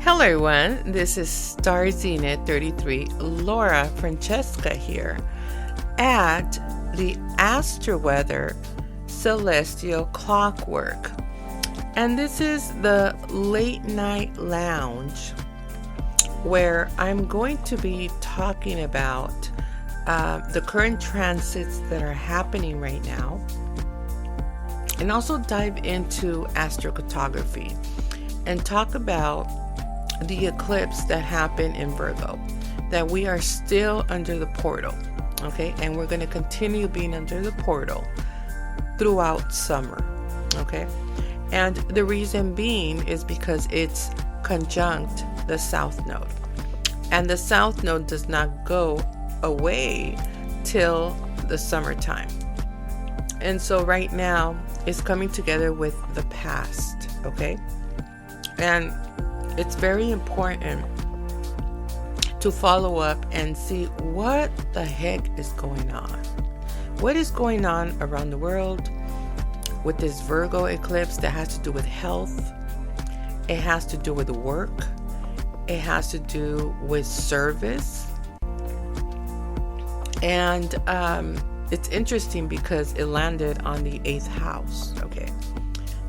Hello everyone, this is Star Zenith 33, Laura Francesca here at the Astroweather Celestial Clockwork. And this is the late night lounge where I'm going to be talking about the current transits that are happening right now, and also dive into astrocartography and talk about the eclipse that happened in Virgo, that we are still under the portal, okay? And we're going to continue being under the portal throughout summer, okay? And the reason being is because it's conjunct the south node. And the south node does not go away till the summertime. And so right now it's coming together with the past, okay? And it's very important to follow up and see what the heck is going on. What is going on around the world with this Virgo eclipse that has to do with health? It has to do with work. It has to do with service. And it's interesting because it landed on the 8th house, okay?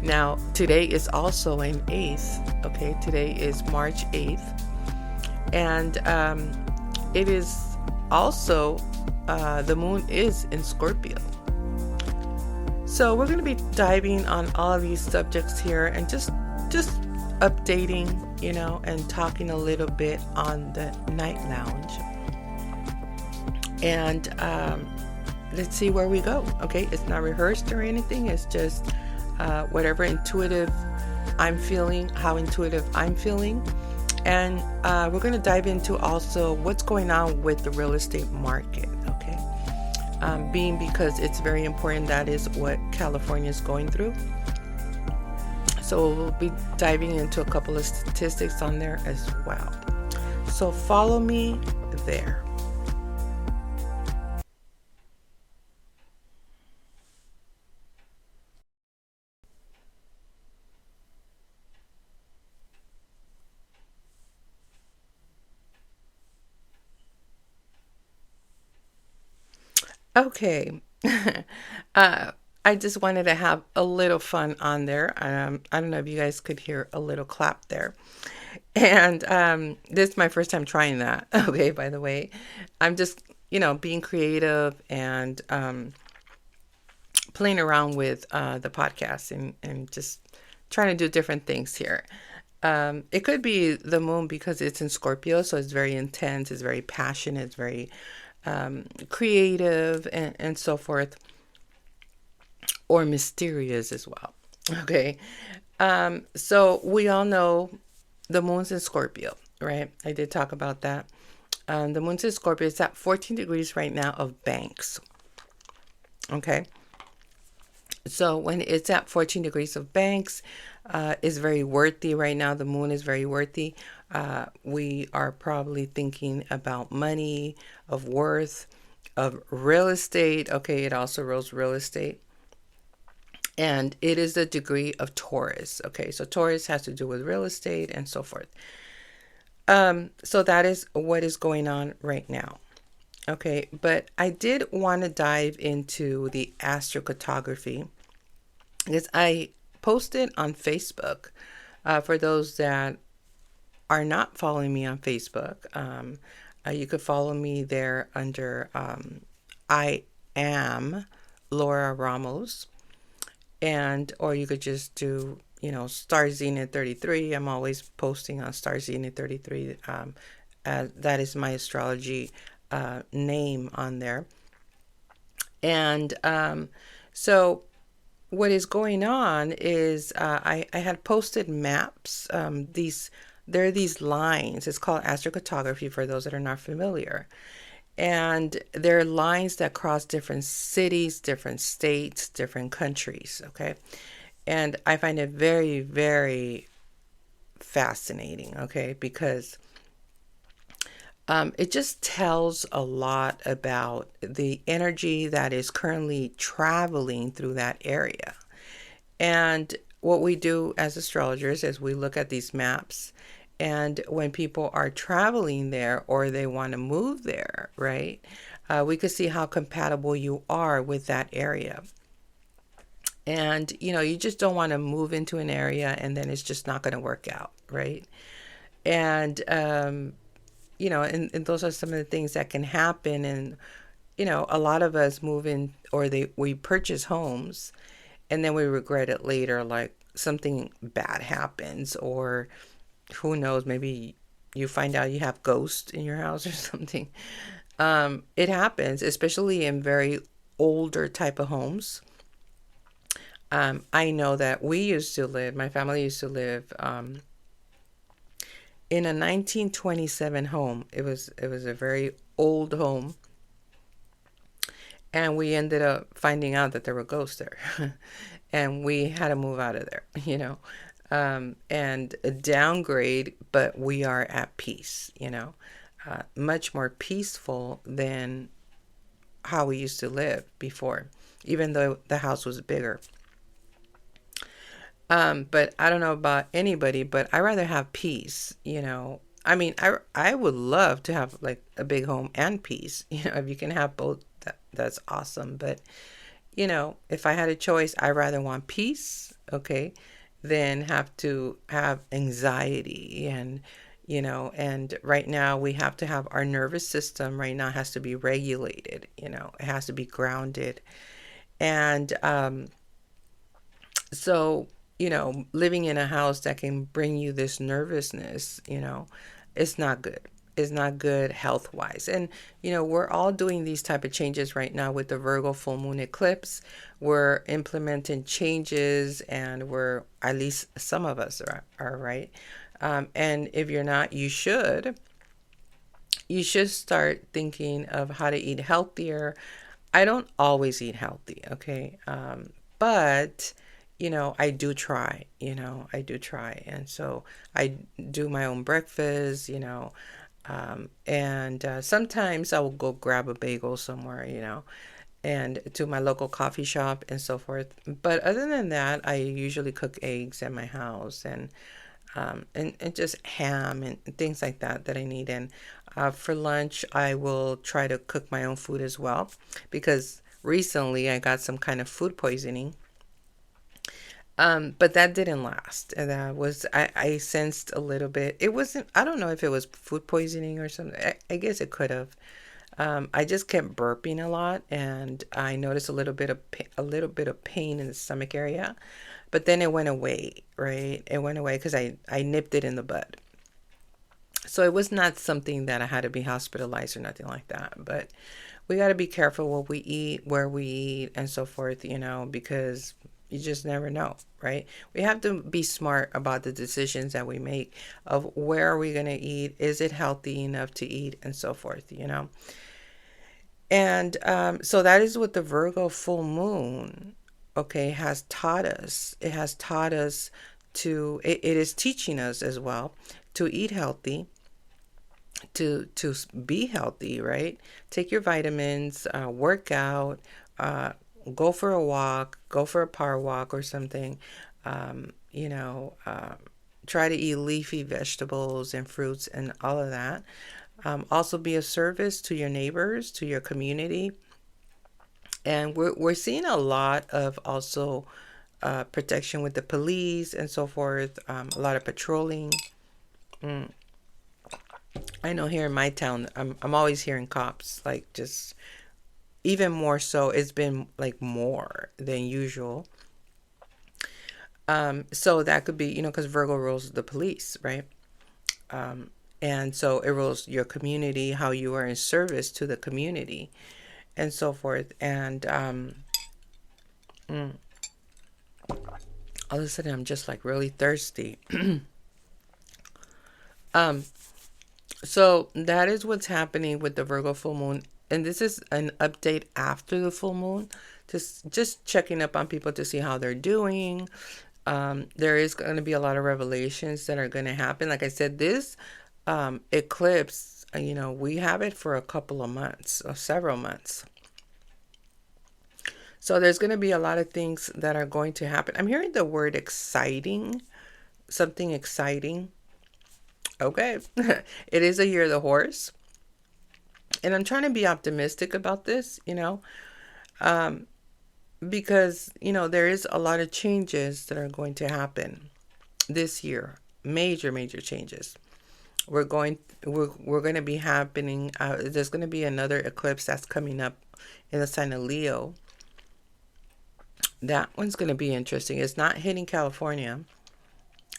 Now, today is also an 8th, okay? Today is March 8th. And it is also, the moon is in Scorpio. So we're going to be diving on all of these subjects here and just updating, and talking a little bit on the night lounge. And let's see where we go, okay? It's not rehearsed or anything. It's just whatever intuitive I'm feeling, how intuitive I'm feeling. And we're going to dive into also what's going on with the real estate market, okay? Being because it's very important, that is what California is going through. So we'll be diving into a couple of statistics on there as well. So follow me there. Okay. I just wanted to have a little fun on there. I don't know if you guys could hear a little clap there. And this is my first time trying that. Okay, by the way. I'm just, being creative and playing around with the podcast and just trying to do different things here. It could be the moon because it's in Scorpio, so it's very intense, it's very passionate, it's very creative and so forth, or mysterious as well. Okay. So we all know the moon's in Scorpio, right? I did talk about that. The moon's in Scorpio. It's at 14 degrees right now of Banks. Okay. So when it's at 14 degrees of Banks, is very worthy right now. The moon is very worthy. We are probably thinking about money, of worth, of real estate. Okay, it also rules real estate. And it is a degree of Taurus. Okay, so Taurus has to do with real estate and so forth. So that is what is going on right now. Okay, but I did want to dive into the astrocartography because I posted on Facebook. For those that are not following me on Facebook, you could follow me there under I am Laura Ramos, or you could just do Star Zenith 33. I'm always posting on Star Zenith 33. That is my astrology name on there. And so what is going on is I had posted maps. There are these lines. It's called astrocartography for those that are not familiar. And there are lines that cross different cities, different states, different countries, okay? And I find it very, very fascinating, okay? Because it just tells a lot about the energy that is currently traveling through that area. And what we do as astrologers is we look at these maps And when people are traveling there or they want to move there, right? We could see how compatible you are with that area. And, you just don't want to move into an area and then it's just not going to work out, right? And, and those are some of the things that can happen. And, a lot of us move in or we purchase homes and then we regret it later, like something bad happens, or who knows, maybe you find out you have ghosts in your house or something. It happens, especially in very older type of homes. I know that my family used to live in a 1927 home. It was a very old home, and we ended up finding out that there were ghosts there, and we had to move out of there. And downgrade, but we are at peace. Much more peaceful than how we used to live before, even though the house was bigger. But I don't know about anybody, but I rather have peace, I mean, I would love to have like a big home and peace. If you can have both, that's awesome. But, if I had a choice, I rather want peace, okay, than have to have anxiety. And right now we have to have our nervous system right now has to be regulated, it has to be grounded. And, so, living in a house that can bring you this nervousness, it's not good. It's not good health wise. And, we're all doing these type of changes right now with the Virgo full moon eclipse. We're implementing changes, and at least some of us are right. And if you're not, you should start thinking of how to eat healthier. I don't always eat healthy, okay? But I do try, I do try. And so I do my own breakfast, and sometimes I will go grab a bagel somewhere, and to my local coffee shop and so forth. But other than that, I usually cook eggs at my house, and just ham and things like that I need. And for lunch, I will try to cook my own food as well, because recently I got some kind of food poisoning. But that didn't last. And I sensed a little bit. It wasn't, I don't know if it was food poisoning or something. I guess it could have. I just kept burping a lot, and I noticed a little bit of pain in the stomach area. But then it went away, right? It went away because I nipped it in the bud. So it was not something that I had to be hospitalized or nothing like that. But we got to be careful what we eat, where we eat, and so forth, because you just never know, right? We have to be smart about the decisions that we make of where are we going to eat? Is it healthy enough to eat, and so forth. And so that is what the Virgo full moon, okay, has taught us. It has taught us it is teaching us as well to eat healthy, to be healthy, right? Take your vitamins, work out, go for a walk, go for a power walk or something. Um, you know, try to eat leafy vegetables and fruits and all of that. Also, be of service to your neighbors, to your community. And we're seeing a lot of also protection with the police and so forth. A lot of patrolling. Mm. I know here in my town, I'm always hearing cops, like, just even more so. It's been like more than usual. So that could be, because Virgo rules the police, right? And so it rules your community, how you are in service to the community, and so forth. And mm, all of a sudden, I'm just like really thirsty. um, so that is what's happening with the Virgo full moon. And this is an update after the full moon, just checking up on people to see how they're doing. There is going to be a lot of revelations that are going to happen. Like I said, this eclipse, we have it for a couple of months or several months. So there's going to be a lot of things that are going to happen. I'm hearing the word exciting, something exciting. Okay. It is a year of the horse. And I'm trying to be optimistic about this, um, because, there is a lot of changes that are going to happen this year. Major, major changes. We're going to be happening. There's going to be another eclipse that's coming up in the sign of Leo. That one's going to be interesting. It's not hitting California,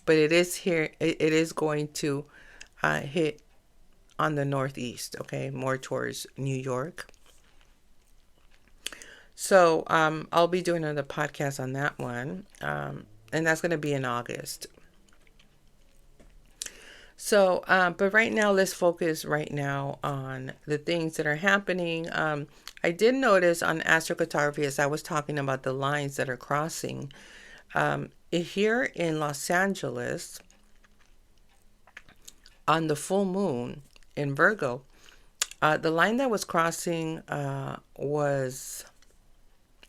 but it is here. It is going to hit on the northeast, okay, more towards New York. So I'll be doing another podcast on that one, and that's going to be in August. So, but right now, let's focus right now on the things that are happening. I did notice on astrocartography, as I was talking about the lines that are crossing, here in Los Angeles, on the full moon in Virgo, the line that was crossing was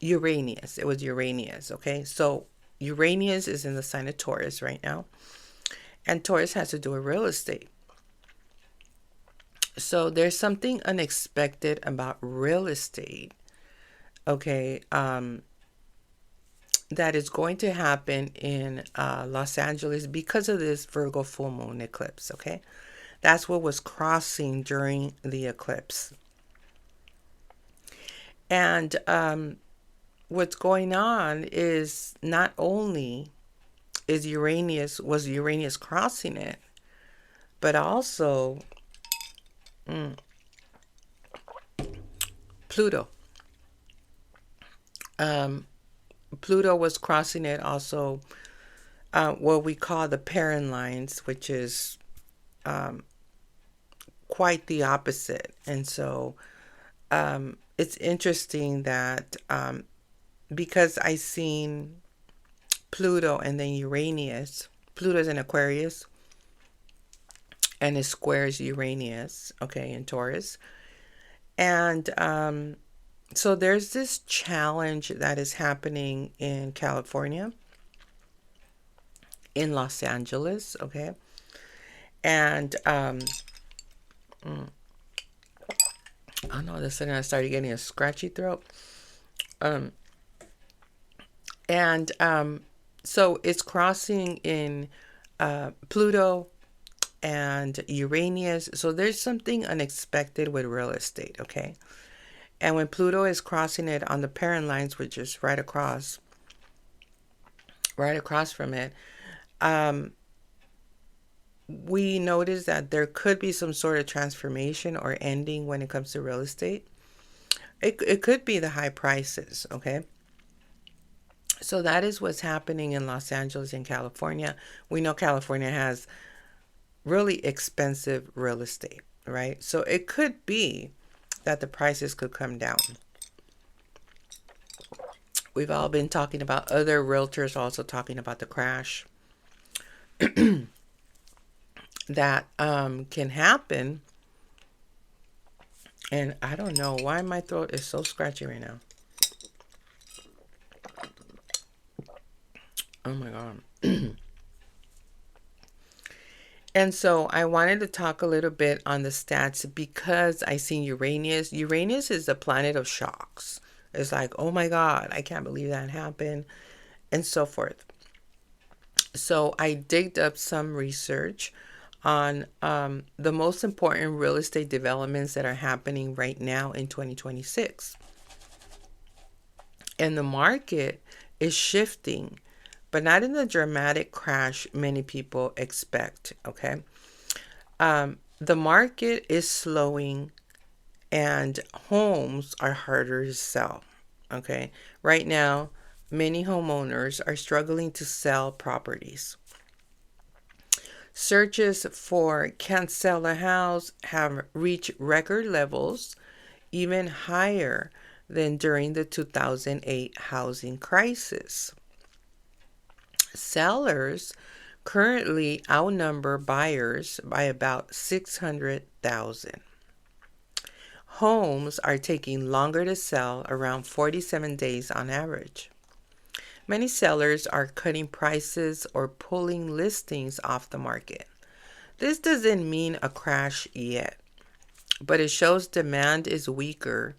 Uranus. It was Uranus, okay? So Uranus is in the sign of Taurus right now, and Taurus has to do with real estate. So there's something unexpected about real estate, okay, that is going to happen in Los Angeles because of this Virgo full moon eclipse, okay? That's what was crossing during the eclipse. And what's going on is not only was Uranus crossing it, but also Pluto. Pluto was crossing it also, what we call the parent lines, which is quite the opposite. And so it's interesting that because I seen Pluto and then Uranus, Pluto's in Aquarius and it squares Uranus, okay, in Taurus. And so there's this challenge that is happening in California, in Los Angeles, okay? And oh no, all of a sudden I started getting a scratchy throat. And so it's crossing in Pluto and Uranus. So there's something unexpected with real estate, okay? And when Pluto is crossing it on the parent lines, which is right across from it, we notice that there could be some sort of transformation or ending when it comes to real estate. It could be the high prices, okay? So that is what's happening in Los Angeles and California. We know California has really expensive real estate, right? So it could be that the prices could come down. We've all been talking about, other realtors also talking about the crash that can happen. And I don't know why my throat is so scratchy right now. Oh my God. And so I wanted to talk a little bit on the stats because I seen Uranus. Uranus is the planet of shocks. It's like, oh my God, I can't believe that happened, and so forth. So I digged up some research on the most important real estate developments that are happening right now in 2026. And the market is shifting, but not in the dramatic crash many people expect, okay? The market is slowing and homes are harder to sell, okay? Right now, many homeowners are struggling to sell properties. Searches for can't sell a house have reached record levels, even higher than during the 2008 housing crisis. Sellers currently outnumber buyers by about 600,000. Homes are taking longer to sell, around 47 days on average. Many sellers are cutting prices or pulling listings off the market. This doesn't mean a crash yet, but it shows demand is weaker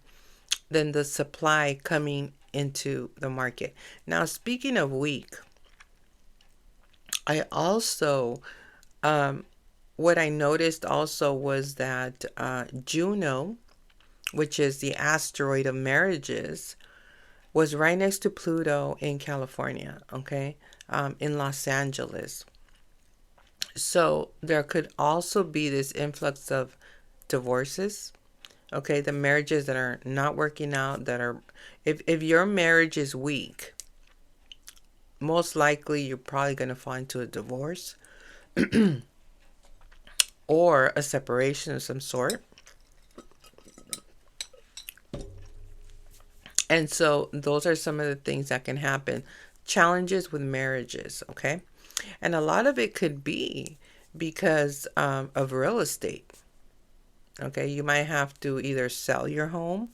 than the supply coming into the market. Now, speaking of weak, I also, what I noticed also was that Juno, which is the asteroid of marriages, was right next to Pluto in California, okay, in Los Angeles. So there could also be this influx of divorces, okay, the marriages that are not working out, that are, if your marriage is weak, most likely you're probably going to fall into a divorce or a separation of some sort. And so those are some of the things that can happen. Challenges with marriages, okay? And a lot of it could be because of real estate. Okay, you might have to either sell your home,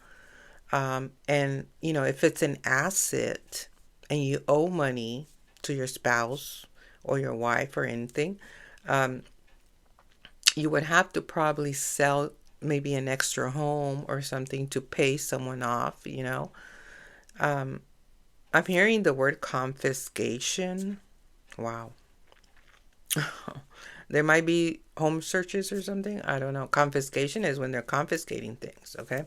and if it's an asset and you owe money to your spouse or your wife or anything, um, you would have to probably sell maybe an extra home or something to pay someone off. Um, I'm hearing the word confiscation. Wow. There might be home searches or something. I don't know. Confiscation is when they're confiscating things, okay?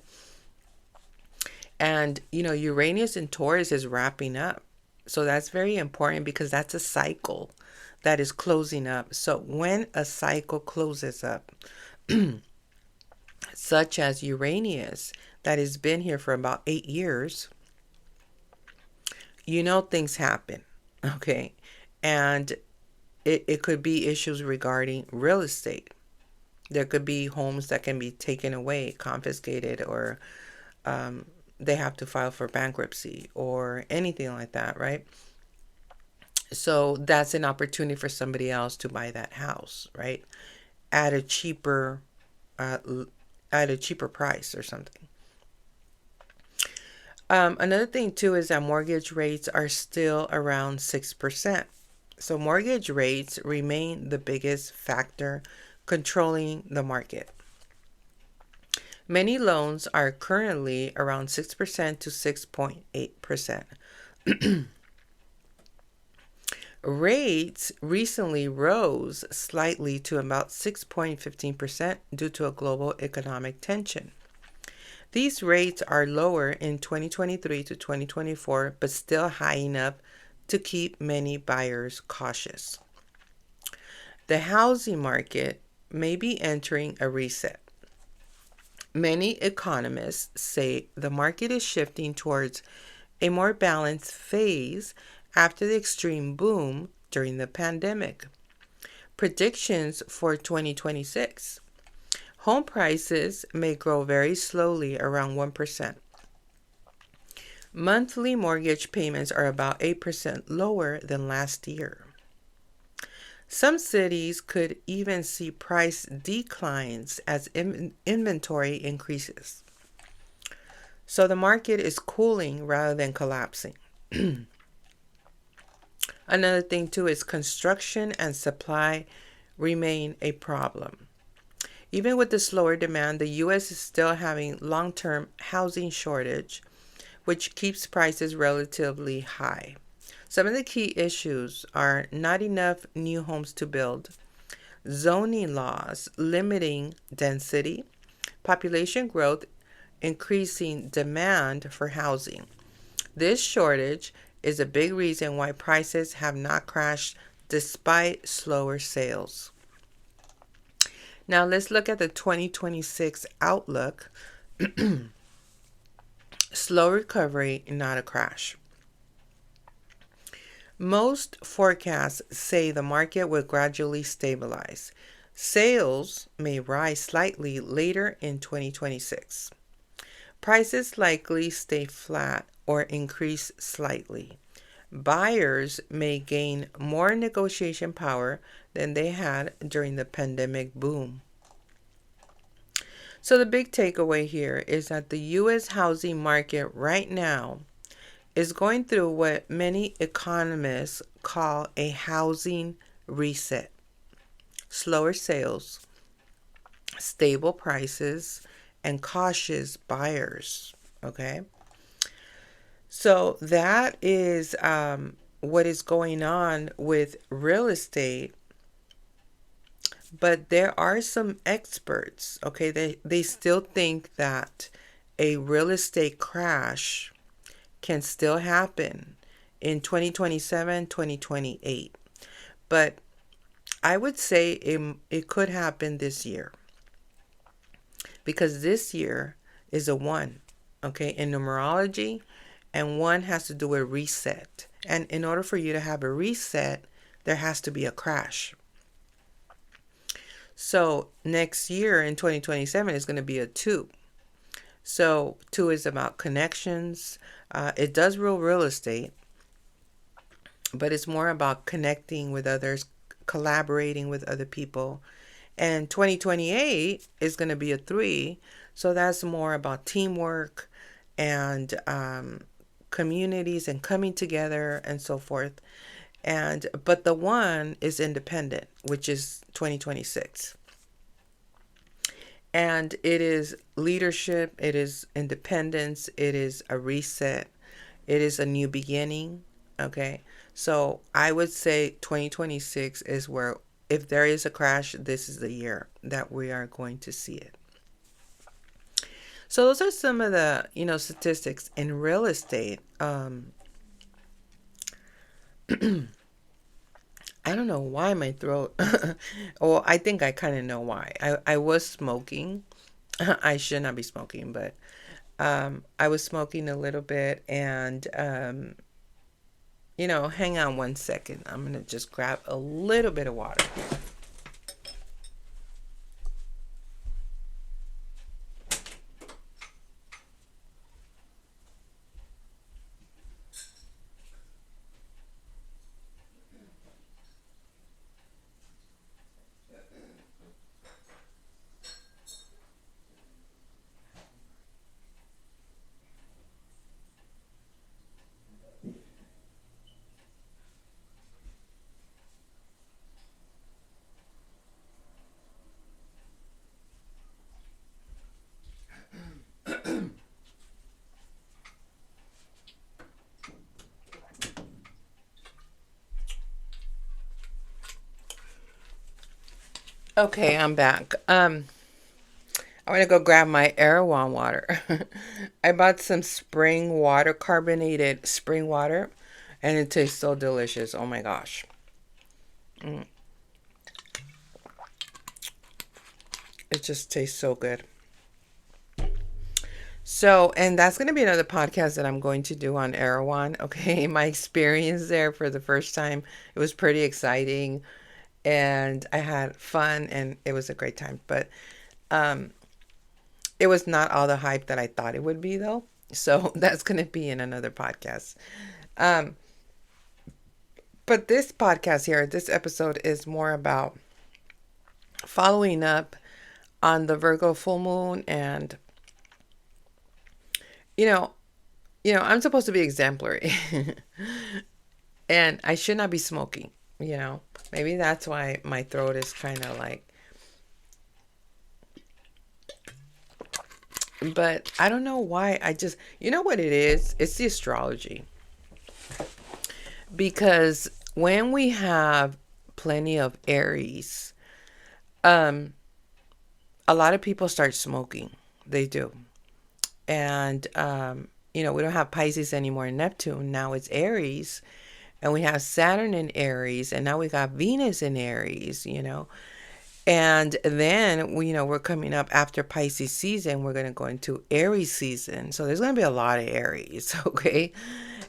And, Uranus in Taurus is wrapping up. So that's very important because that's a cycle that is closing up. So when a cycle closes up, such as Uranus, that has been here for about 8 years, things happen, okay? And it could be issues regarding real estate. There could be homes that can be taken away, confiscated, or they have to file for bankruptcy or anything like that, right? So that's an opportunity for somebody else to buy that house, right? At a cheaper, uh, at a cheaper price or something. Another thing too is that mortgage rates are still around 6%. So mortgage rates remain the biggest factor controlling the market. Many loans are currently around 6% to 6.8%. Rates recently rose slightly to about 6.15% due to a global economic tension. These rates are lower in 2023 to 2024, but still high enough to keep many buyers cautious. The housing market may be entering a reset. Many economists say the market is shifting towards a more balanced phase after the extreme boom during the pandemic. Predictions for 2026. Home prices may grow very slowly, around 1%. Monthly mortgage payments are about 8% lower than last year. Some cities could even see price declines as inventory increases. So the market is cooling rather than collapsing. Another thing too is construction and supply remain a problem. Even with the slower demand, the U.S. is still having long-term housing shortage, which keeps prices relatively high. Some of the key issues are not enough new homes to build, zoning laws limiting density, population growth increasing demand for housing. This shortage is a big reason why prices have not crashed despite slower sales. Now let's look at the 2026 outlook. Slow recovery, not a crash. Most forecasts say the market will gradually stabilize. Sales may rise slightly later in 2026. Prices likely stay flat or increase slightly. Buyers may gain more negotiation power than they had during the pandemic boom. So the big takeaway here is that the U.S. housing market right now is going through what many economists call a housing reset. slower sales, stable prices, and cautious buyers. Okay. So that is what is going on with real estate. But there are some experts, okay, they still think that a real estate crash can still happen in 2027, 2028. But I would say it could happen this year, because this year is a one, okay, in numerology, and one has to do with reset. And in order for you to have a reset, there has to be a crash. So next year in 2027 is going to be a two. So two is about connections. It does rule real estate, but it's more about connecting with others, collaborating with other people. And 2028 is going to be a three. So that's more about teamwork and communities and coming together and so forth. But the one is independent, which is 2026. And it is leadership, it is independence, it is a reset, it is a new beginning. Okay. So I would say 2026 is where, if there is a crash, this is the year that we are going to see it. So those are some of the, statistics in real estate. I don't know why my throat. Well, I think I kind of know why. I was smoking. I should not be smoking, but I was smoking a little bit, and hang on one second. I'm gonna just grab a little bit of water. Okay, I'm back. I want to go grab my Erewhon water. I bought some spring water, carbonated spring water, and it tastes so delicious. Oh my gosh. Mm. It just tastes so good. So, and that's going to be another podcast that I'm going to do on Erewhon. Okay, my experience there for the first time. It was pretty exciting, and I had fun, and it was a great time. But it was not all the hype that I thought it would be, though. So that's going to be in another podcast. Um, but this podcast here, this episode is more about following up on the Virgo full moon, and you know, I'm supposed to be exemplary, and I should not be smoking. Maybe that's why my throat is kind of like. But I don't know why. I just, what it is? It's the astrology. Because when we have plenty of Aries, a lot of people start smoking. They do. And, we don't have Pisces anymore in Neptune. Now it's Aries. And we have Saturn in Aries. And now we got Venus in Aries, And then, we're coming up after Pisces season. We're going to go into Aries season. So there's going to be a lot of Aries, okay?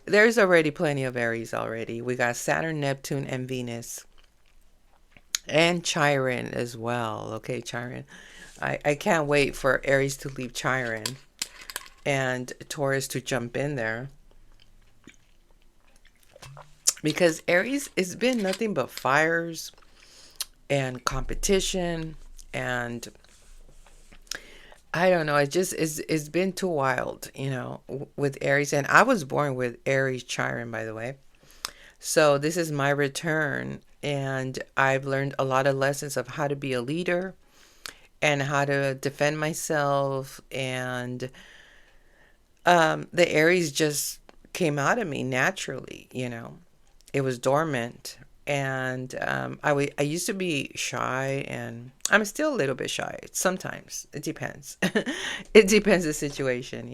There's already plenty of Aries already. We got Saturn, Neptune, and Venus. And Chiron as well. Okay, Chiron. I can't wait for Aries to leave Chiron and Taurus to jump in there. Because Aries has been nothing but fires and competition, and I don't know, it's been too wild, with Aries. And I was born with Aries Chiron, by the way. So this is my return And I've learned a lot of lessons of how to be a leader and how to defend myself. And the Aries just came out of me naturally, It was dormant. And I used to be shy, and I'm still a little bit shy sometimes. It depends. It depends the situation.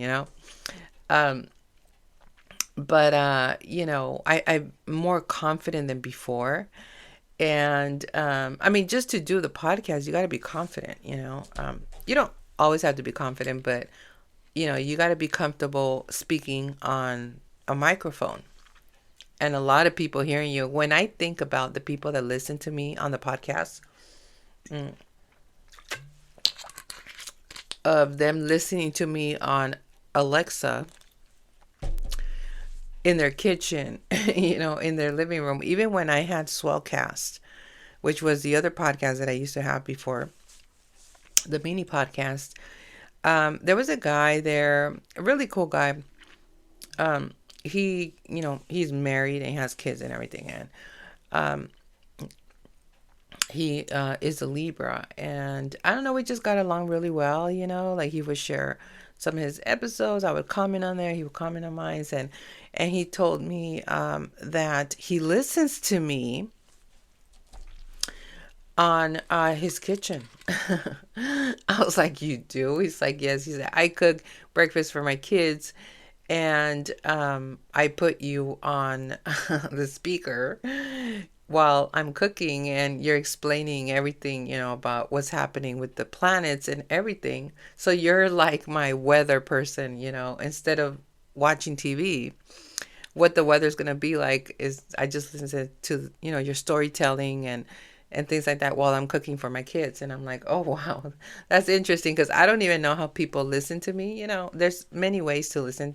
Um, but I'm more confident than before. And I mean, just to do the podcast, you got to be confident. You don't always have to be confident, but you got to be comfortable speaking on a microphone and a lot of people hearing you. When I think about the people that listen to me on the podcast, of them listening to me on Alexa in their kitchen, in their living room, even when I had Swellcast, which was the other podcast that I used to have before the mini podcast. There was a guy there, a really cool guy. He's married and has kids and everything. And he is a Libra. And I don't know, we just got along really well, like he would share some of his episodes. I would comment on there. He would comment on mine. And he told me that he listens to me on his kitchen. I was like, you do? He's like, yes. He said, I cook breakfast for my kids, and I put you on the speaker while I'm cooking, and you're explaining everything, about what's happening with the planets and everything. So you're like my weather person, instead of watching TV. What the weather's going to be like is I just listen to your storytelling and things like that while I'm cooking for my kids. And I'm like, oh, wow, that's interesting, because I don't even know how people listen to me. There's many ways to listen,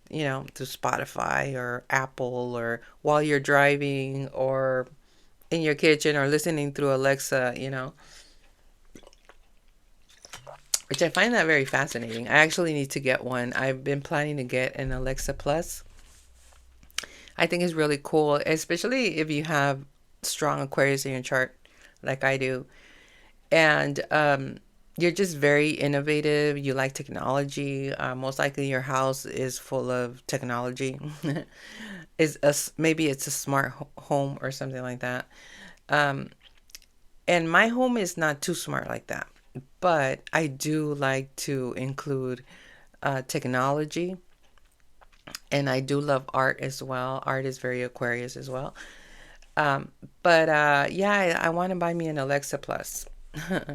to Spotify or Apple, or while you're driving, or in your kitchen, or listening through Alexa, which I find that very fascinating. I actually need to get one. I've been planning to get an Alexa Plus. I think it's really cool, especially if you have strong Aquarius in your chart, like I do. And you're just very innovative. You like technology. Most likely your house is full of technology. Maybe it's a smart home or something like that. And my home is not too smart like that. But I do like to include technology. And I do love art as well. Art is very Aquarius as well. But yeah, I want to buy me an Alexa Plus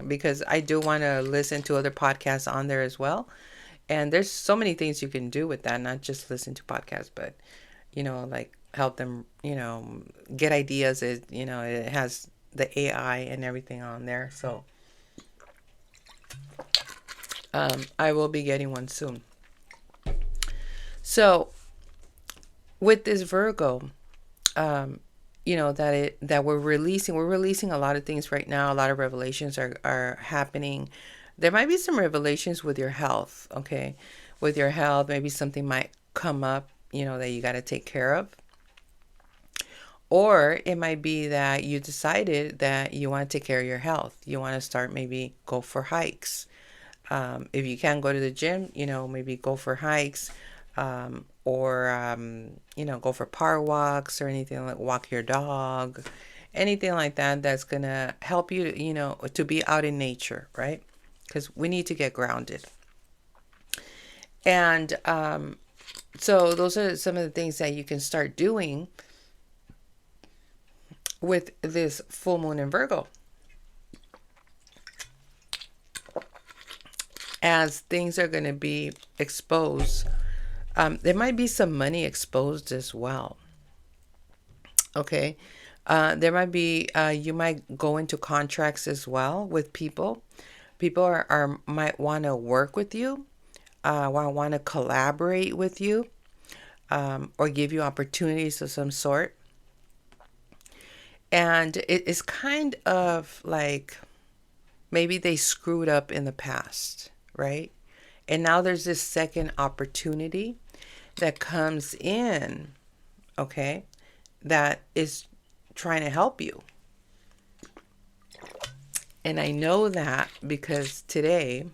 because I do want to listen to other podcasts on there as well. And there's so many things you can do with that, not just listen to podcasts, but, like help them, get ideas. It has the AI and everything on there. So I will be getting one soon. So with this Virgo, that we're releasing a lot of things right now. A lot of revelations are happening. There might be some revelations with your health. Okay. With your health, maybe something might come up, that you got to take care of. Or it might be that you decided that you want to take care of your health. You want to start, maybe go for hikes. If you can't go to the gym, maybe go for hikes. Or go for park walks, or anything, like walk your dog, anything like that, that's gonna help you to be out in nature, right? Because we need to get grounded. And so those are some of the things that you can start doing with this full moon in Virgo, as things are going to be exposed. There might be some money exposed as well. Okay. There might be, you might go into contracts as well with people. People might want to work with you, want to collaborate with you, or give you opportunities of some sort. And it is kind of like maybe they screwed up in the past, right? And now there's this second opportunity that comes in, okay, that is trying to help you, And I know that because today,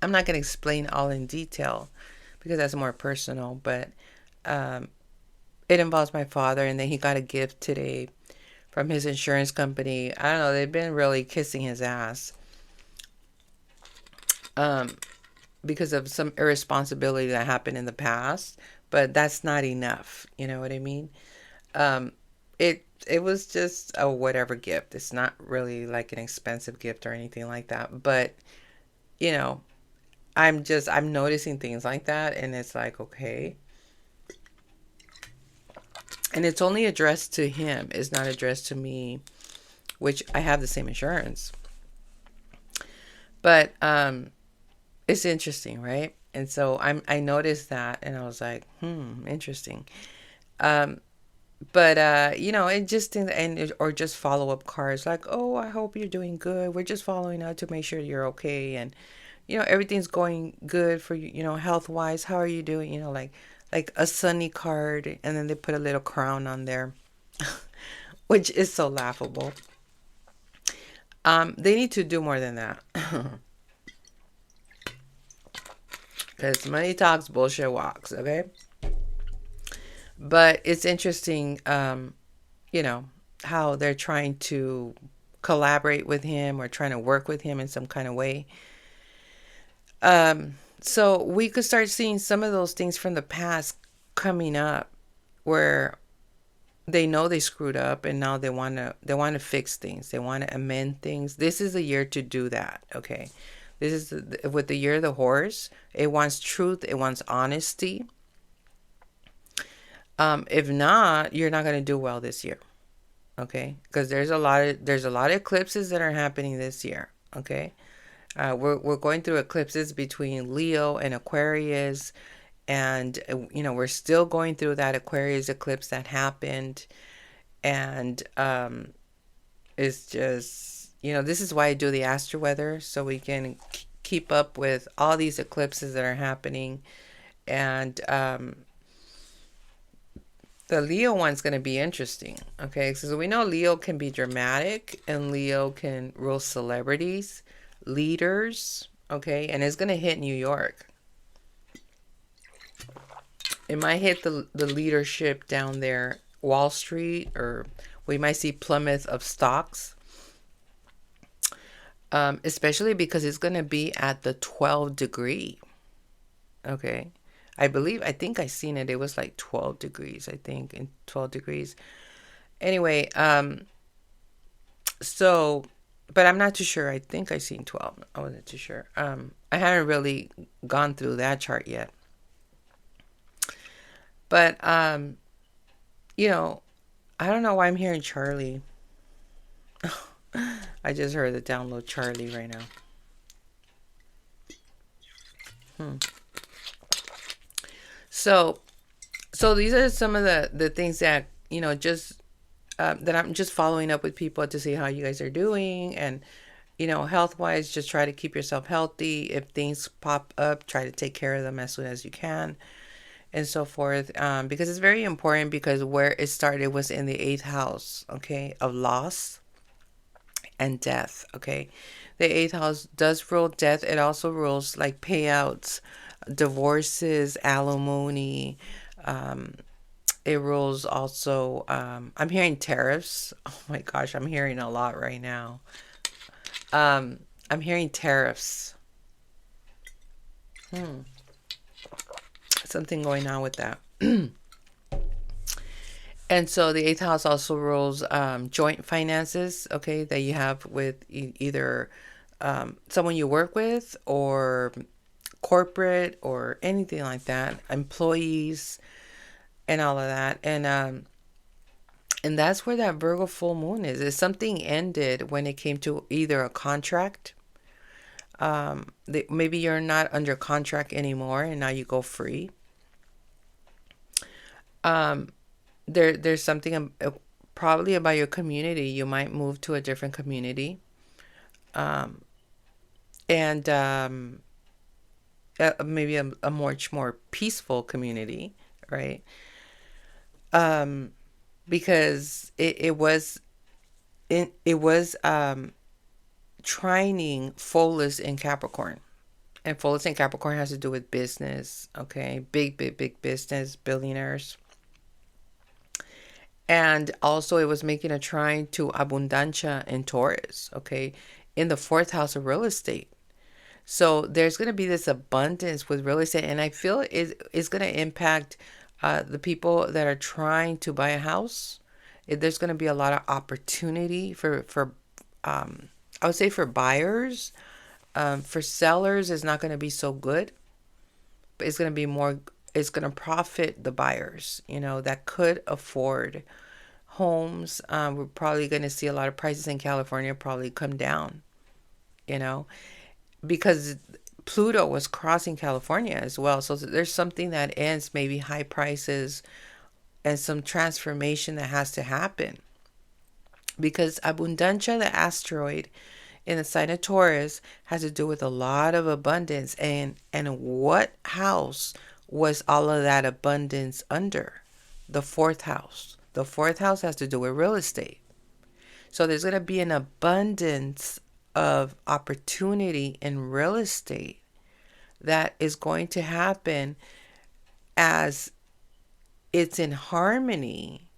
I'm not going to explain all in detail because that's more personal, but um, it involves my father, and then he got a gift today from his insurance company. I don't know, they've been really kissing his ass um, because of some irresponsibility that happened in the past, but that's not enough. You know what I mean? Um, it was just a whatever gift. It's not really like an expensive gift or anything like that. But you know, I'm noticing things like that, and it's like okay, and it's only addressed to him. It's not addressed to me, which I have the same insurance. But it's interesting, right? And so I noticed that, and I was like, interesting. Um, but it just or just follow up cards like, oh, I hope you're doing good. We're just following up to make sure you're okay, and everything's going good for you. Health wise, how are you doing? Like a sunny card, and then they put a little crown on there, which is so laughable. They need to do more than that. Because money talks, bullshit walks, okay? But it's interesting, you know, how they're trying to collaborate with him or trying to work with him in some kind of way. So we could start seeing some of those things from the past coming up where they know they screwed up and now they want to fix things. They want to amend things. This is a year to do that, okay? This is with the year of the horse. It wants truth, it wants honesty. If not, you're not going to do well this year, okay? Because there's a lot of eclipses that are happening this year, okay? We're going through eclipses between Leo and Aquarius, and we're still going through that Aquarius eclipse that happened, and it's just this is why I do the astro weather, so we can keep up with all these eclipses that are happening, and the Leo one's going to be interesting, okay? So we know Leo can be dramatic, and Leo can rule celebrities, leaders, okay? And it's going to hit New York. It might hit the leadership down there, Wall Street, or we might see plummet of stocks, especially because it's going to be at the 12 degree, okay? I think I seen it. It was like 12 degrees, I think, in 12 degrees. Anyway, so, but I'm not too sure. I think I seen 12. I wasn't too sure. I haven't really gone through that chart yet. But, you know, I don't know why I'm hearing Charlie. I just heard the download Charlie right now. Hmm. So, so these are some of the things that, just that I'm just following up with people to see how you guys are doing. And, health wise, just try to keep yourself healthy. If things pop up, try to take care of them as soon as you can, and so forth. Because it's very important, because where it started was in the eighth house, okay, of loss and death, okay. The eighth house does rule death. It also rules like payouts, divorces, alimony. Um, it rules also, I'm hearing tariffs. Oh my gosh, I'm hearing a lot right now. Um, I'm hearing tariffs. Hmm. Something going on with that. And so the eighth house also rules joint finances, okay, that you have with either someone you work with, or corporate, or anything like that, employees, and all of that. And that's where that Virgo full moon is. Is something ended when it came to either a contract. Maybe you're not under contract anymore, and now you go free. Um, there's something probably about your community. You might move to a different community, um, and maybe a much more peaceful community, right? Because it was trining Pholus in Capricorn. And Pholus in Capricorn has to do with business, okay? Big business, billionaires. And also it was making a trine to Abundancia in Taurus, okay? In the fourth house of real estate. So there's going to be this abundance with real estate. And I feel it's going to impact the people that are trying to buy a house. There's going to be a lot of opportunity for I would say for buyers. For sellers, it's not going to be so good, but it's going to be more, it's going to profit the buyers, that could afford homes. We're probably going to see a lot of prices in California probably come down, you know, because Pluto was crossing California as well. So there's something that ends, maybe high prices and some transformation that has to happen. Because Abundancia, the asteroid in the sign of Taurus, has to do with a lot of abundance. And what house was all of that abundance under? The fourth house. The fourth house has to do with real estate. So there's going to be an abundance of opportunity in real estate that is going to happen as it's in harmony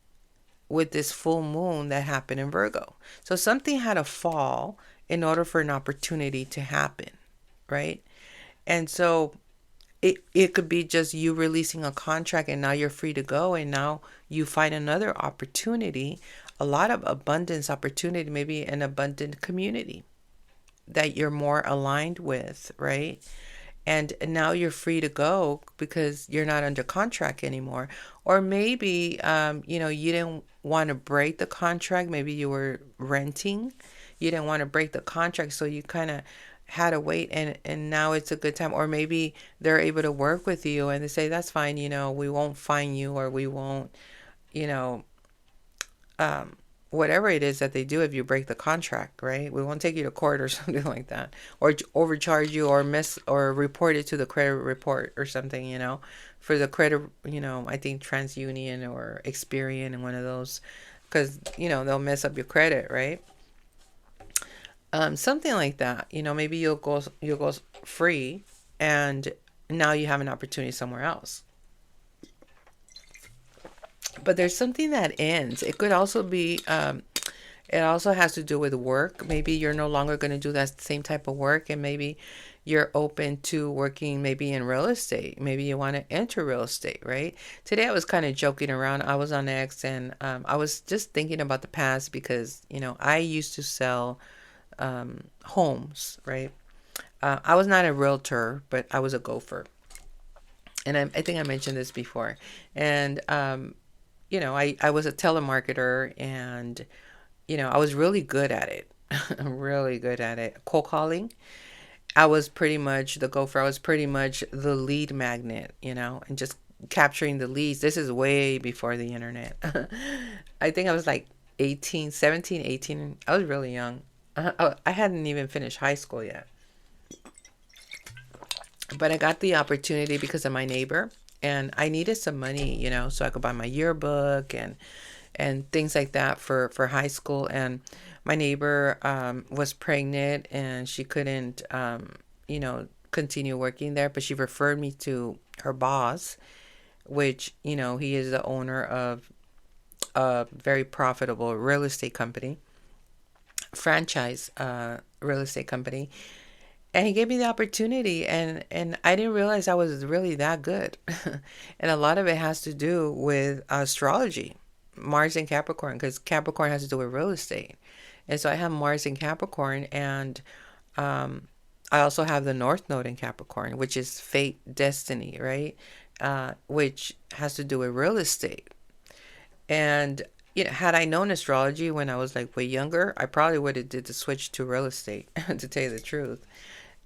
with this full moon that happened in Virgo. So something had to fall in order for an opportunity to happen, right? And so it could be just you releasing a contract and now you're free to go, and now you find another opportunity, a lot of abundance opportunity, maybe an abundant community that you're more aligned with, right? And now you're free to go because you're not under contract anymore. Or maybe, you didn't want to break the contract. Maybe you were renting. You didn't want to break the contract, so you kind of had to wait, and now it's a good time. Or maybe they're able to work with you and they say, that's fine, we won't fine you, or we won't, whatever it is that they do if you break the contract, right? We won't take you to court or something like that, or overcharge you, or or report it to the credit report or something, for the credit, I think TransUnion or Experian and one of those, because, they'll mess up your credit, right? Something like that, maybe you'll go free, and now you have an opportunity somewhere else. But there's something that ends. It could also be, it also has to do with work. Maybe you're no longer going to do that same type of work, and maybe you're open to working maybe in real estate. Maybe you want to enter real estate, right? Today I was kind of joking around. I was on X, and I was just thinking about the past because, I used to sell homes, right? I was not a realtor, but I was a gopher. And I think I mentioned this before. And, I was a telemarketer, and, I was really good at it. Really good at it. Cold calling. I was pretty much the gopher. I was pretty much the lead magnet, and just capturing the leads. This is way before the internet. I think I was like 18, 17, 18. I was really young. I hadn't even finished high school yet. But I got the opportunity because of my neighbor, and I needed some money, so I could buy my yearbook and things like that for high school. And my neighbor was pregnant, and she couldn't, continue working there, but she referred me to her boss, which, he is the owner of a very profitable real estate company, franchise real estate company. And he gave me the opportunity, and I didn't realize I was really that good. And a lot of it has to do with astrology, Mars in Capricorn, because Capricorn has to do with real estate. And so I have Mars in Capricorn, and I also have the North Node in Capricorn, which is fate, destiny, right? Which has to do with real estate. And had I known astrology when I was like way younger, I probably would have did the switch to real estate, to tell you the truth.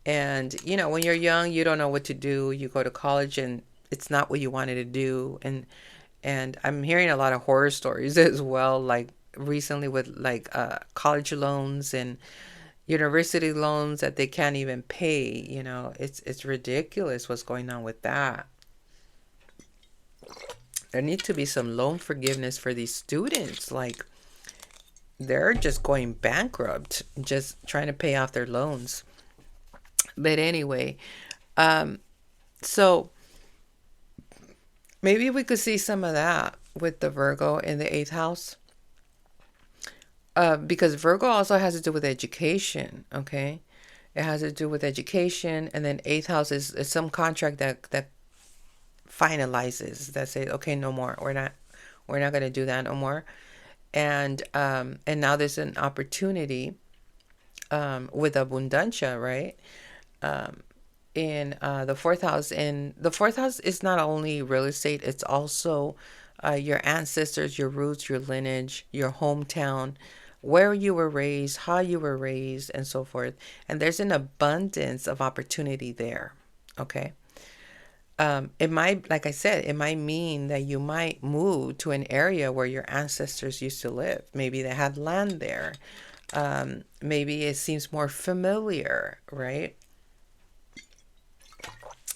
And, when you're young, you don't know what to do. You go to college and it's not what you wanted to do. And I'm hearing a lot of horror stories as well, like recently with like college loans and university loans that they can't even pay. It's ridiculous what's going on with that. There needs to be some loan forgiveness for these students. Like, they're just going bankrupt, just trying to pay off their loans. But anyway, so maybe we could see some of that with the Virgo in the eighth house. Because Virgo also has to do with education, okay? It has to do with education, and then eighth house is some contract that finalizes, that says, okay, no more. We're not going to do that no more. And now there's an opportunity with abundancia, right? In the fourth house. And the fourth house is not only real estate, it's also your ancestors, your roots, your lineage, your hometown, where you were raised, how you were raised, and so forth. And there's an abundance of opportunity there. Okay. It might, like I said, it might mean that you might move to an area where your ancestors used to live. Maybe they had land there. Maybe it seems more familiar, right?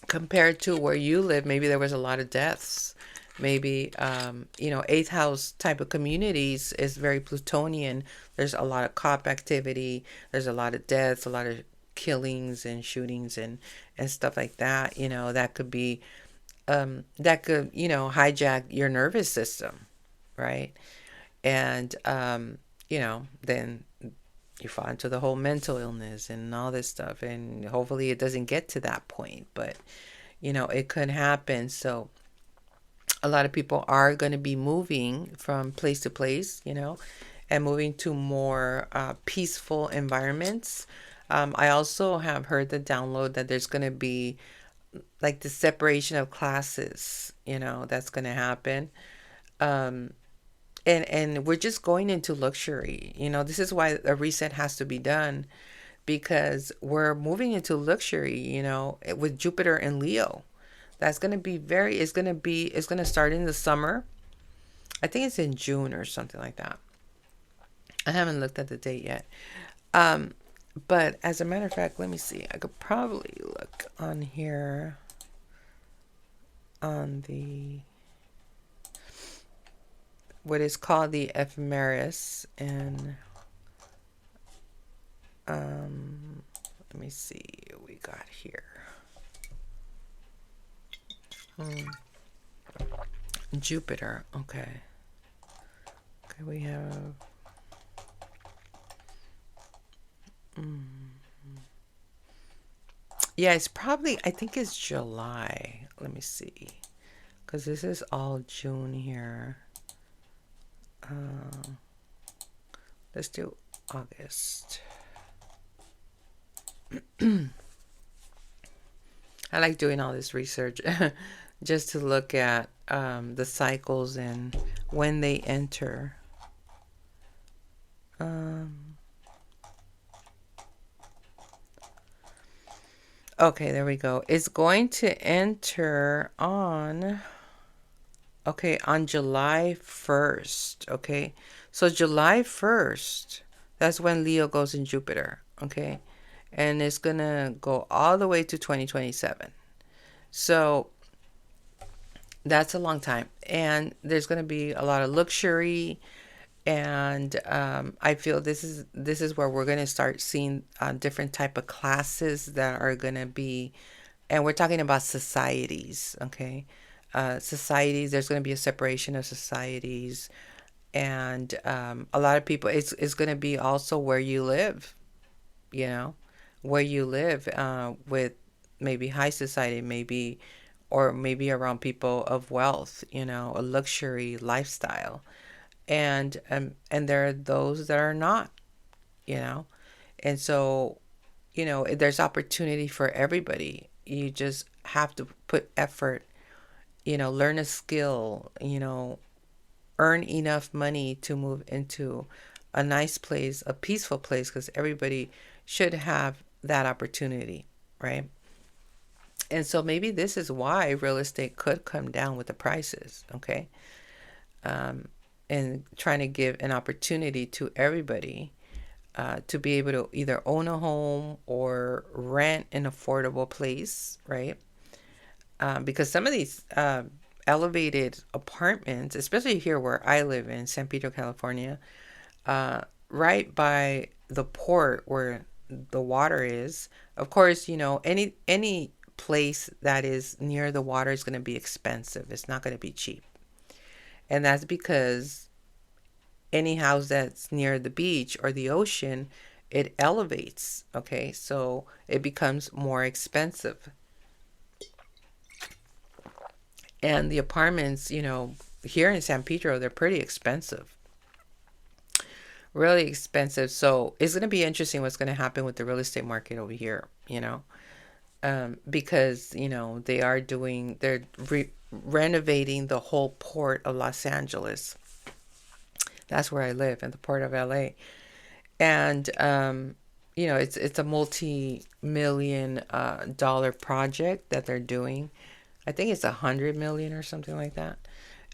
Compared to where you live, maybe there was a lot of deaths. Maybe, eighth house type of communities is very Plutonian. There's a lot of cop activity. There's a lot of deaths, a lot of killings and shootings and stuff like that. That could be, hijack your nervous system, right? And, then you fall into the whole mental illness and all this stuff. And hopefully it doesn't get to that point, but, it could happen. So a lot of people are going to be moving from place to place, and moving to more peaceful environments. I also have heard the download that there's going to be like the separation of classes, that's going to happen. And we're just going into luxury. This is why a reset has to be done, because we're moving into luxury, with Jupiter and Leo. That's going to be it's going to start in the summer. I think it's in June or something like that. I haven't looked at the date yet. But as a matter of fact, let me see. I could probably look on here on the what is called the ephemeris, and let me see what we got here. Jupiter. Okay, we have yeah, it's probably, I think it's July. Let me see, because this is all June here. Let's do August. I like doing all this research just to look at the cycles and when they enter. Okay, there we go. It's going to enter on July 1st. Okay, so July 1st, that's when Leo goes in Jupiter. Okay, and it's gonna go all the way to 2027. So that's a long time, and there's gonna be a lot of luxury, and I feel this is where we're gonna start seeing different type of classes that are gonna be, and we're talking about societies. Okay, societies. There's gonna be a separation of societies, and a lot of people. It's gonna be also where you live. Where you live, with maybe high society, maybe, or maybe around people of wealth, a luxury lifestyle. And there are those that are not, and so, there's opportunity for everybody. You just have to put effort, learn a skill, earn enough money to move into a nice place, a peaceful place, because everybody should have that opportunity, right? And so maybe this is why real estate could come down with the prices, okay? And trying to give an opportunity to everybody to be able to either own a home or rent an affordable place, right? Because some of these elevated apartments, especially here where I live in San Pedro, California, right by the port where the water is. Of course, any place that is near the water is going to be expensive. It's not going to be cheap. And that's because any house that's near the beach or the ocean, it elevates. Okay, so it becomes more expensive. And the apartments, here in San Pedro, they're pretty expensive. Really expensive. So it's going to be interesting what's going to happen with the real estate market over here, because, they're renovating the whole port of Los Angeles. That's where I live, in the port of LA. And, it's a multi-million dollar project that they're doing. I think it's 100 million or something like that.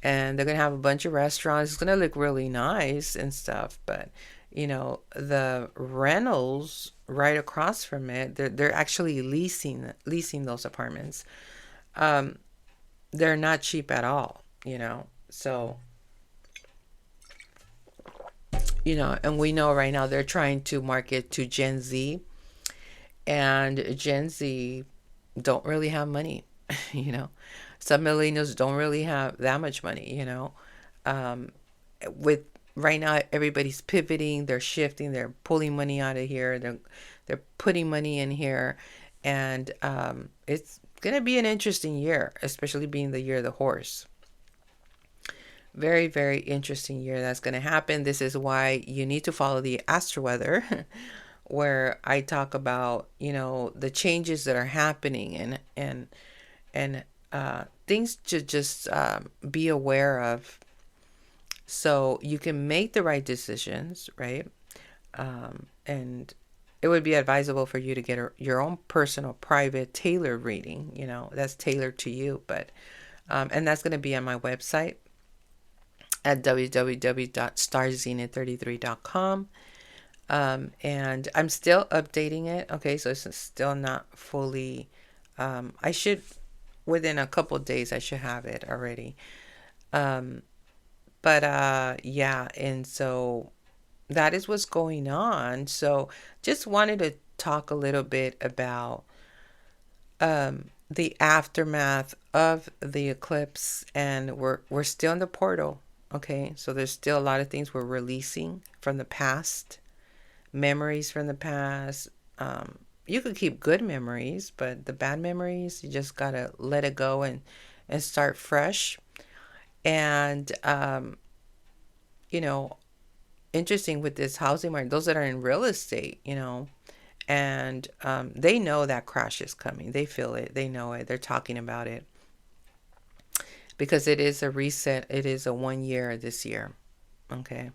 And they're gonna have a bunch of restaurants. It's gonna look really nice and stuff, but the rentals right across from it, they're actually leasing those apartments. Um, they're not cheap at all. So and we know right now they're trying to market to Gen Z, and Gen Z don't really have money. you know some millennials don't really have that much money. um with right now, everybody's pivoting, they're shifting, they're pulling money out of here, they're putting money in here. And it's gonna be an interesting year, especially being the year of the horse. Very, very interesting year that's going to happen. This is why you need to follow the Astroweather, where I talk about the changes that are happening, and things to just be aware of, so you can make the right decisions, right? And it would be advisable for you to get your own personal, private, tailored reading. That's tailored to you, but and that's going to be on my website at www.starzenith33.com. And I'm still updating it. Okay, so it's still not fully. I should, within a couple of days, I should have it already. Um, but yeah, and so that is what's going on. So just wanted to talk a little bit about the aftermath of the eclipse, and we're still in the portal. Okay, so there's still a lot of things we're releasing from the past, memories from the past. You could keep good memories, but the bad memories, you just gotta let it go and start fresh. And you know, interesting with this housing market, those that are in real estate, and they know that crash is coming. They feel it. They know it. They're talking about it because it is a reset. It is a 1 year this year. Okay.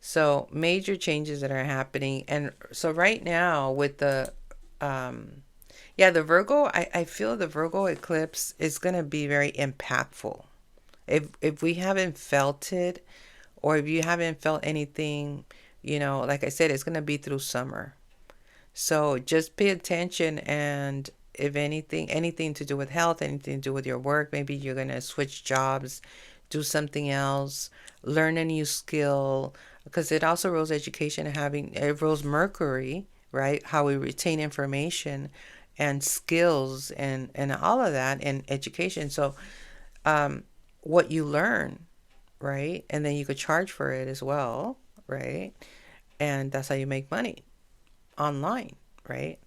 So major changes that are happening. And so right now with the Virgo, I feel the Virgo eclipse is going to be very impactful. If we haven't felt it, or if you haven't felt anything, like I said, it's going to be through summer. So just pay attention, and if anything to do with health, anything to do with your work, maybe you're going to switch jobs, do something else, learn a new skill, because it also rules education, it rules Mercury, right? How we retain information and skills and all of that in education. So what you learn, right? And then you could charge for it as well, right? And that's how you make money online, right?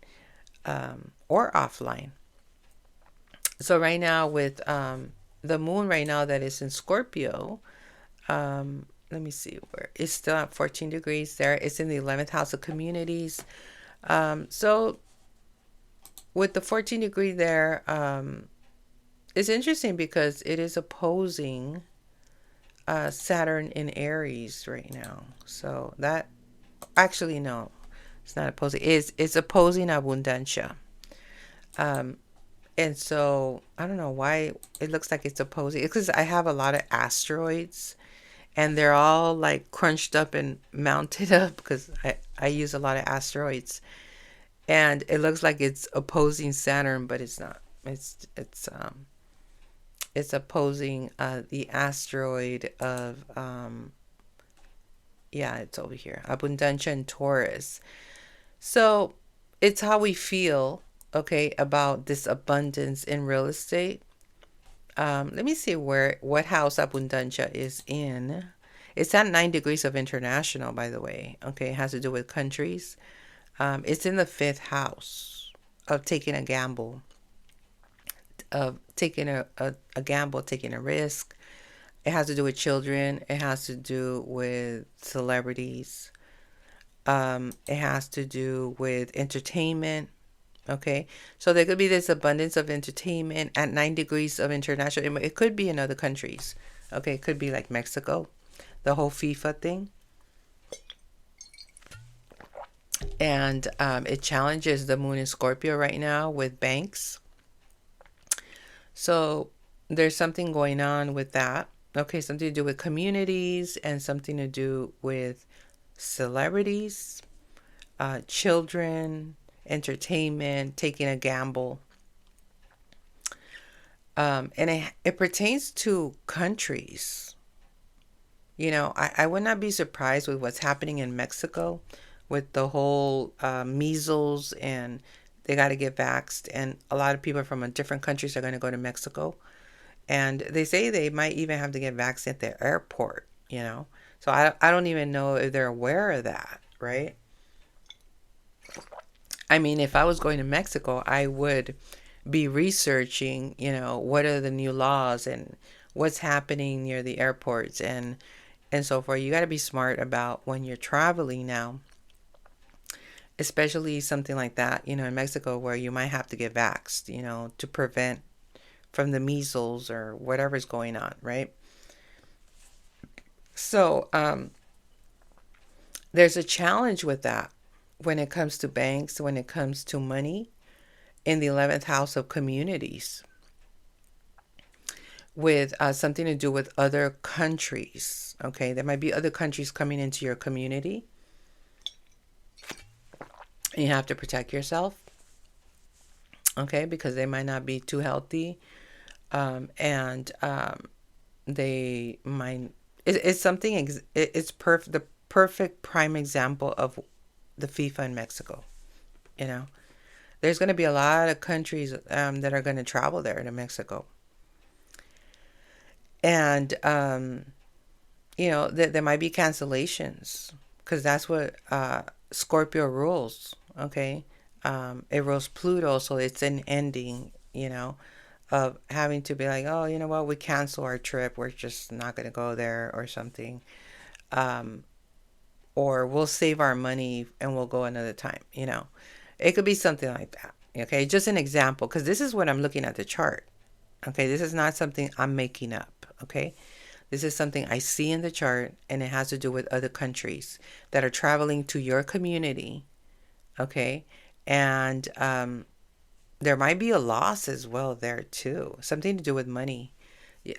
Or offline. So right now with the moon right now that is in Scorpio, let me see where it's still at 14 degrees there. It's in the 11th house of communities. So with the 14 degree there, it's interesting because it is opposing Saturn in Aries right now. So that actually no, it's not opposing. It's opposing Abundancia. Um, and so I don't know why it looks like it's opposing. It's because I have a lot of asteroids, and they're all like crunched up and mounted up because I use a lot of asteroids, and it looks like it's opposing Saturn, but it's not. It's opposing the asteroid of Yeah, it's over here. Abundancia and Taurus. So it's how we feel, okay, about this abundance in real estate. Let me see what house Abundancia is in. It's at 9 degrees of international, by the way. Okay, it has to do with countries. It's in the fifth house of taking a gamble, of taking a gamble, taking a risk. It has to do with children. It has to do with celebrities. It has to do with entertainment. Okay, so there could be this abundance of entertainment at 9 degrees of international. It could be in other countries. Okay, it could be like Mexico, the whole FIFA thing. And it challenges the moon in Scorpio right now with banks. So there's something going on with that. Okay, something to do with communities and something to do with celebrities, children, entertainment, taking a gamble. And it pertains to countries. I would not be surprised with what's happening in Mexico with the whole measles, and they got to get vaxxed. And a lot of people from different countries are going to go to Mexico. And they say they might even have to get vaccinated at the airport. So I don't even know if they're aware of that, right? I mean, if I was going to Mexico, I would be researching, what are the new laws and what's happening near the airports and so forth. You got to be smart about when you're traveling now, especially something like that, in Mexico where you might have to get vaxxed, to prevent from the measles or whatever's going on, right? So there's a challenge with that when it comes to banks, when it comes to money in the 11th house of communities, with something to do with other countries. Okay, there might be other countries coming into your community. And you have to protect yourself, okay, because they might not be too healthy. And they might, it's something, it's the perfect prime example of the FIFA in Mexico. There's going to be a lot of countries that are going to travel there to Mexico. And, there might be cancellations because that's what Scorpio rules, okay? It rules Pluto, so it's an ending, of having to be like, oh, you know what, we cancel our trip. We're just not going to go there or something. Or we'll save our money and we'll go another time, It could be something like that, okay? Just an example, because this is what I'm looking at the chart, okay? This is not something I'm making up, okay? This is something I see in the chart, and it has to do with other countries that are traveling to your community, okay? And there might be a loss as well there too, something to do with money.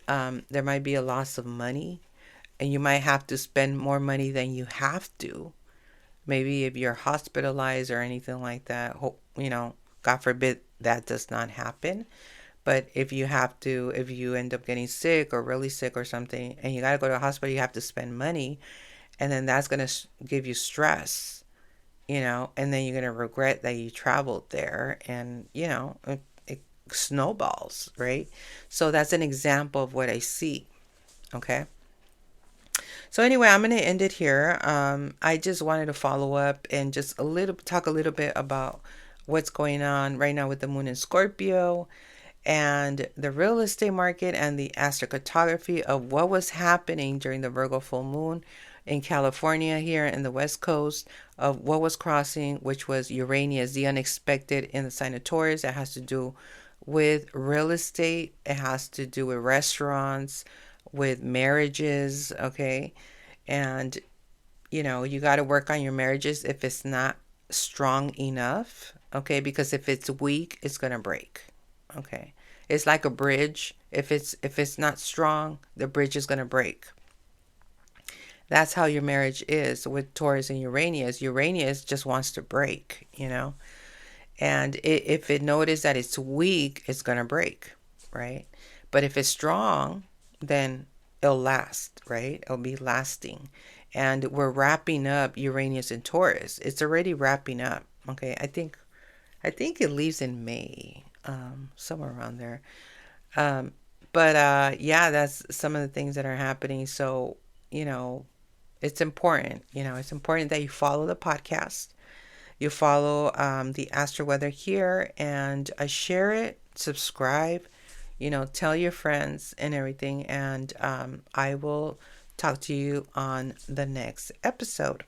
There might be a loss of money, and you might have to spend more money than you have to. Maybe if you're hospitalized or anything like that, God forbid that does not happen. But if you end up getting sick or really sick or something, and you got to go to a hospital, you have to spend money. And then that's going to give you stress, and then you're going to regret that you traveled there. And, it snowballs, right? So that's an example of what I see. Okay. So anyway, I'm going to end it here. I just wanted to follow up and just talk a little bit about what's going on right now with the moon in Scorpio and the real estate market and the astrocartography of what was happening during the Virgo full moon in California here in the West Coast, of what was crossing, which was Uranus, the unexpected in the sign of Taurus. It has to do with real estate. It has to do with restaurants, with marriages, okay? And, you got to work on your marriages if it's not strong enough, okay? Because if it's weak, it's going to break, okay? It's like a bridge. If it's not strong, the bridge is going to break. That's how your marriage is with Taurus and Uranus. Uranus just wants to break, and if it notices that it's weak, it's going to break, right? But if it's strong, then it'll last, right? It'll be lasting. and we're wrapping up Uranus in Taurus. It's already wrapping up. Okay, I think it leaves in May, somewhere around there. But yeah, that's some of the things that are happening. So, you know, it's important. It's important that you follow the podcast, you follow the Astro Weather here, and share it, subscribe, tell your friends and everything. And I will talk to you on the next episode.